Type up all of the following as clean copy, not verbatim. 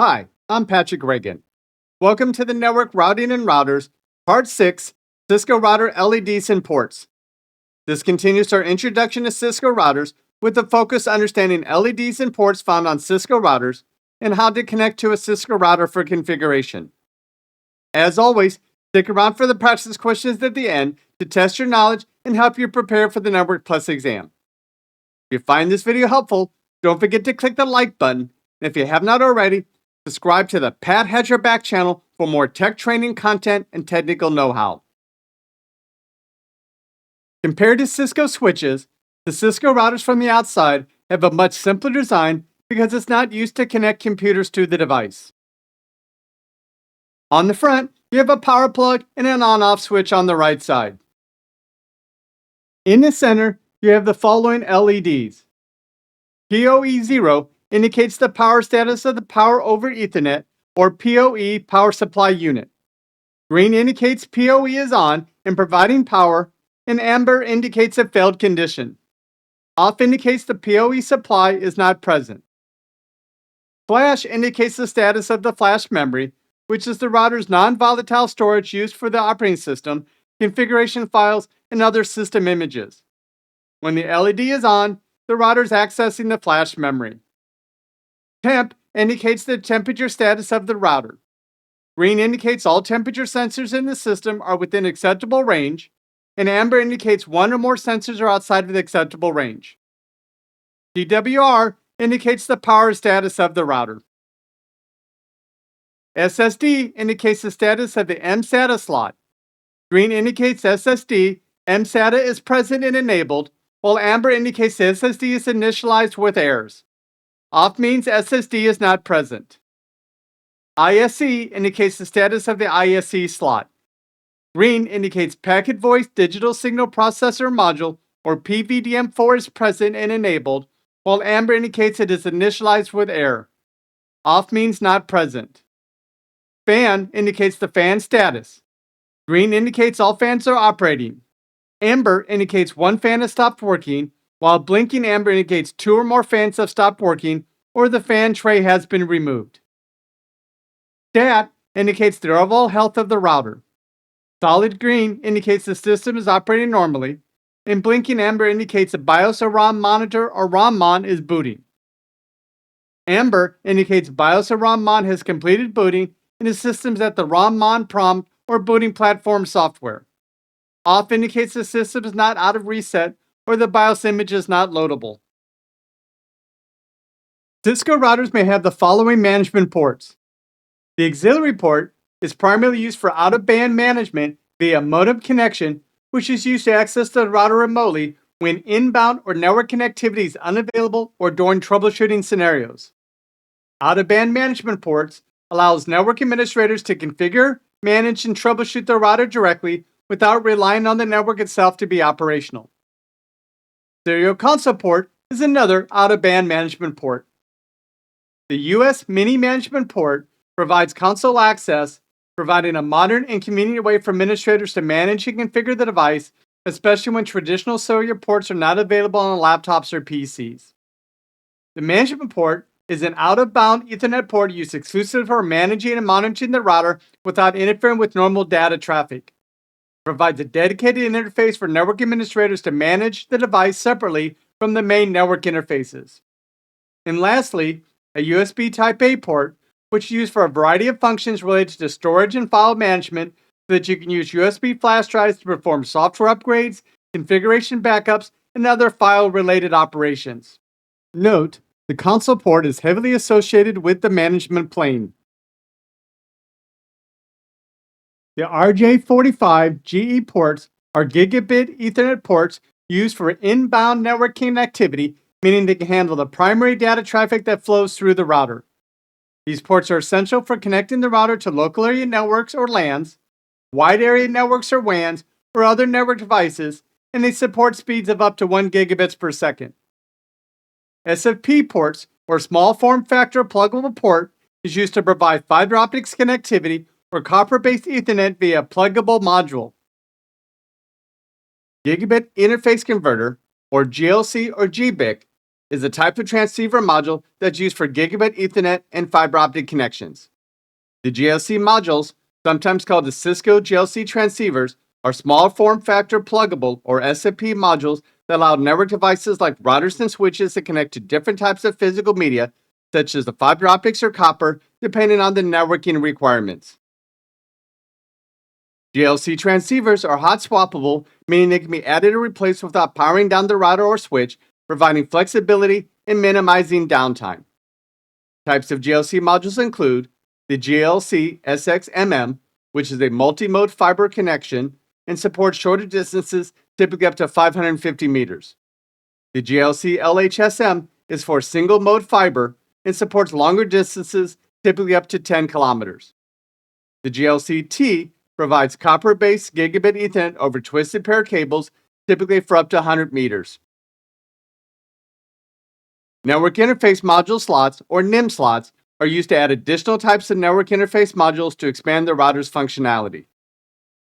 Hi, I'm Patrick Reagan. Welcome to the Network Routing and Routers, Part 6, Cisco Router LEDs and Ports. This continues our introduction to Cisco routers with a focus on understanding LEDs and ports found on Cisco routers and how to connect to a Cisco router for configuration. As always, stick around for the practice questions at the end to test your knowledge and help you prepare for the Network Plus exam. If you find this video helpful, don't forget to click the like button, and if you have not already, subscribe to the Pat Has Your Back channel for more tech training content and technical know-how. Compared to Cisco switches, the Cisco routers from the outside have a much simpler design because it's not used to connect computers to the device. On the front, you have a power plug and an on-off switch on the right side. In the center, you have the following LEDs. PoE0 indicates the power status of the Power over Ethernet, or PoE power supply unit. Green indicates PoE is on and providing power, and amber indicates a failed condition. Off indicates the PoE supply is not present. Flash indicates the status of the flash memory, which is the router's non-volatile storage used for the operating system, configuration files, and other system images. When the LED is on, the router is accessing the flash memory. Temp indicates the temperature status of the router. Green indicates all temperature sensors in the system are within acceptable range, and amber indicates one or more sensors are outside of the acceptable range. TWR indicates the power status of the router. SSD indicates the status of the mSATA slot. Green indicates SSD, mSATA is present and enabled, while amber indicates the SSD is initialized with errors. Off means SSD is not present. ISC indicates the status of the ISC slot. Green indicates Packet Voice Digital Signal Processor Module, or PVDM4, is present and enabled, while amber indicates it is initialized with error. Off means not present. Fan indicates the fan status. Green indicates all fans are operating. Amber indicates one fan has stopped working, while blinking amber indicates two or more fans have stopped working or the fan tray has been removed. Stat indicates the overall health of the router. Solid green indicates the system is operating normally, and blinking amber indicates a BIOS or ROM monitor or ROM-mon is booting. Amber indicates BIOS or ROM-mon has completed booting and the system is at the ROM-mon prompt or booting platform software. Off indicates the system is not out of reset or the BIOS image is not loadable. Cisco routers may have the following management ports. The auxiliary port is primarily used for out-of-band management via modem connection, which is used to access the router remotely when inbound or network connectivity is unavailable or during troubleshooting scenarios. Out-of-band management ports allows network administrators to configure, manage, and troubleshoot the router directly without relying on the network itself to be operational. Stereo console port is another out-of-band management port. The US Mini Management Port provides console access, providing a modern and convenient way for administrators to manage and configure the device, especially when traditional cellular ports are not available on laptops or PCs. The management port is an out-of-bound Ethernet port used exclusively for managing and monitoring the router without interfering with normal data traffic. It provides a dedicated interface for network administrators to manage the device separately from the main network interfaces. And lastly, a USB Type-A port, which is used for a variety of functions related to storage and file management so that you can use USB flash drives to perform software upgrades, configuration backups, and other file-related operations. Note, the console port is heavily associated with the management plane. The RJ45 GE ports are gigabit Ethernet ports used for inbound network connectivity, meaning they can handle the primary data traffic that flows through the router. These ports are essential for connecting the router to local area networks or LANs, wide area networks or WANs, or other network devices, and they support speeds of up to 1 gigabits per second. SFP ports, or small form factor pluggable port, is used to provide fiber optics connectivity or copper-based Ethernet via pluggable module. Gigabit Interface Converter, or GLC or GBIC, is a type of transceiver module that's used for gigabit Ethernet and fiber optic connections. The GLC modules, sometimes called the Cisco GLC transceivers, are small form factor pluggable or SMP modules that allow network devices like routers and switches to connect to different types of physical media, such as the fiber optics or copper, depending on the networking requirements. GLC transceivers are hot swappable, meaning they can be added or replaced without powering down the router or switch, providing flexibility and minimizing downtime. Types of GLC modules include the GLC SXMM, which is a multi-mode fiber connection and supports shorter distances, typically up to 550 meters. The GLC LHSM is for single-mode fiber and supports longer distances, typically up to 10 kilometers. The GLC-T provides copper-based gigabit Ethernet over twisted pair cables, typically for up to 100 meters. Network interface module slots, or NIM slots, are used to add additional types of network interface modules to expand the router's functionality.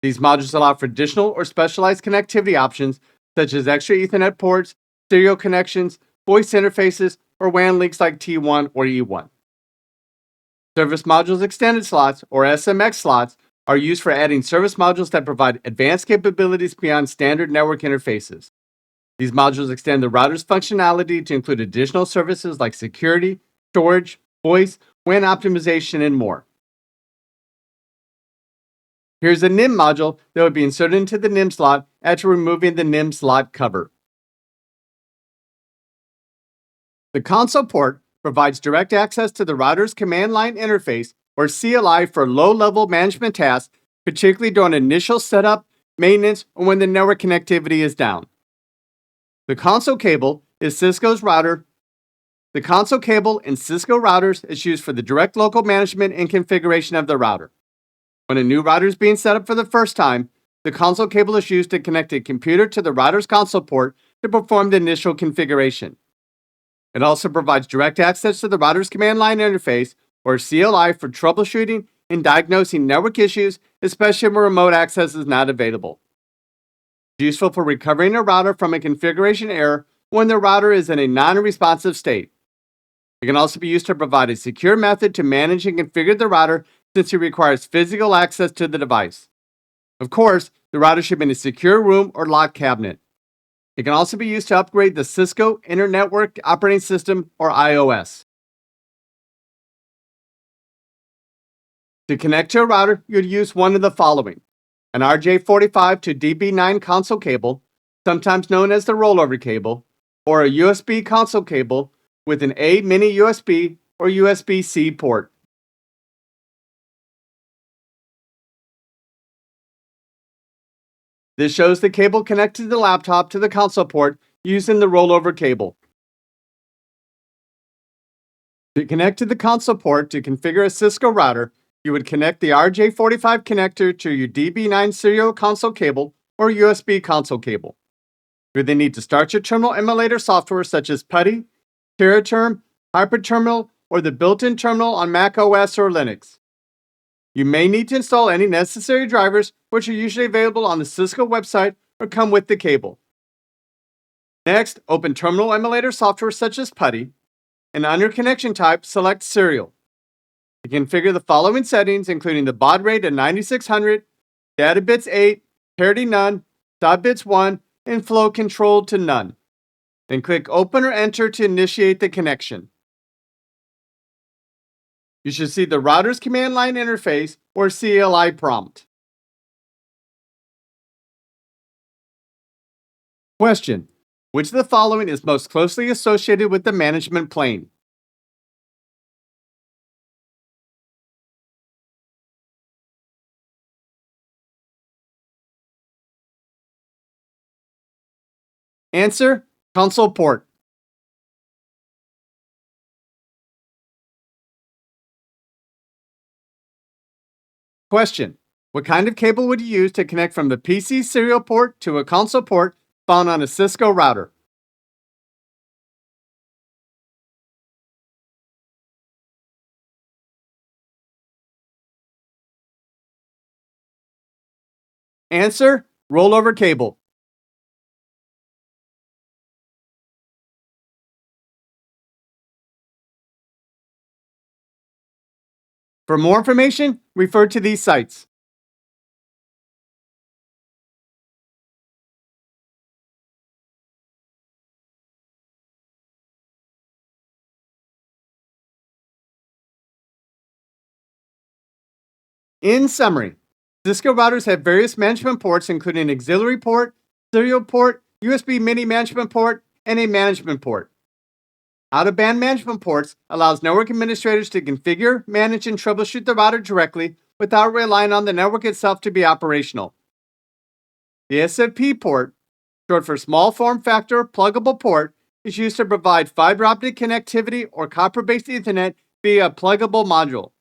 These modules allow for additional or specialized connectivity options, such as extra Ethernet ports, serial connections, voice interfaces, or WAN links like T1 or E1. Service modules extended slots, or SMX slots, are used for adding service modules that provide advanced capabilities beyond standard network interfaces. These modules extend the router's functionality to include additional services like security, storage, voice, WAN optimization, and more. Here's a NIM module that would be inserted into the NIM slot after removing the NIM slot cover. The console port provides direct access to the router's command line interface, or CLI, for low-level management tasks, particularly during initial setup, maintenance, or when the network connectivity is down. The console cable is Cisco's router. The console cable in Cisco routers is used for the direct local management and configuration of the router. When a new router is being set up for the first time, the console cable is used to connect a computer to the router's console port to perform the initial configuration. It also provides direct access to the router's command line interface, or CLI, for troubleshooting and diagnosing network issues, especially when remote access is not available. It's useful for recovering a router from a configuration error when the router is in a non-responsive state. It can also be used to provide a secure method to manage and configure the router, since it requires physical access to the device. Of course, the router should be in a secure room or locked cabinet. It can also be used to upgrade the Cisco Internetwork Operating System, or iOS. To connect to a router, you'd use one of the following: an RJ45 to DB9 console cable, sometimes known as the rollover cable, or a USB console cable with an A mini USB or USB-C port. This shows the cable connected the laptop to the console port using the rollover cable. To connect to the console port to configure a Cisco router, you would connect the RJ45 connector to your DB9 serial console cable or USB console cable. You would then need to start your terminal emulator software such as PuTTY, TerraTerm, HyperTerminal, or the built-in terminal on Mac OS or Linux. You may need to install any necessary drivers, which are usually available on the Cisco website or come with the cable. Next, open terminal emulator software such as PuTTY, and under connection type, select Serial. You can configure the following settings, including the baud rate of 9600, data bits 8, parity none, stop bits 1, and flow control to none. Then click Open or Enter to initiate the connection. You should see the router's command line interface, or CLI prompt. Question: which of the following is most closely associated with the management plane? Answer: console port. Question: what kind of cable would you use to connect from the PC serial port to a console port found on a Cisco router? Answer: rollover cable. For more information, refer to these sites. In summary, Cisco routers have various management ports, including auxiliary port, serial port, USB mini management port, and a management port. Out-of-band management ports allows network administrators to configure, manage, and troubleshoot the router directly without relying on the network itself to be operational. The SFP port, short for Small Form Factor Pluggable Port, is used to provide fiber optic connectivity or copper-based Ethernet via a pluggable module.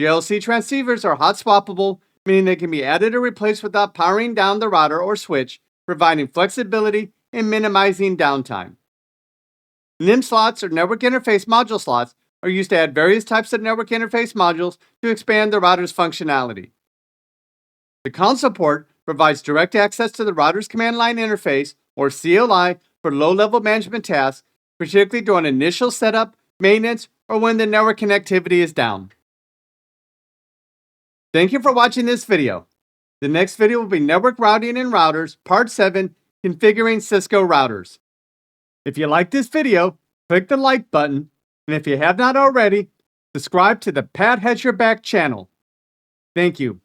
GLC transceivers are hot swappable, meaning they can be added or replaced without powering down the router or switch, providing flexibility and minimizing downtime. NIM slots or network interface module slots are used to add various types of network interface modules to expand the router's functionality. The console port provides direct access to the router's command line interface, or CLI, for low-level management tasks, particularly during initial setup, maintenance, or when the network connectivity is down. Thank you for watching this video. The next video will be Network Routing and Routers, Part 7, Configuring Cisco Routers. If you like this video, click the like button, and if you have not already, subscribe to the Pat Has Your Back channel. Thank you.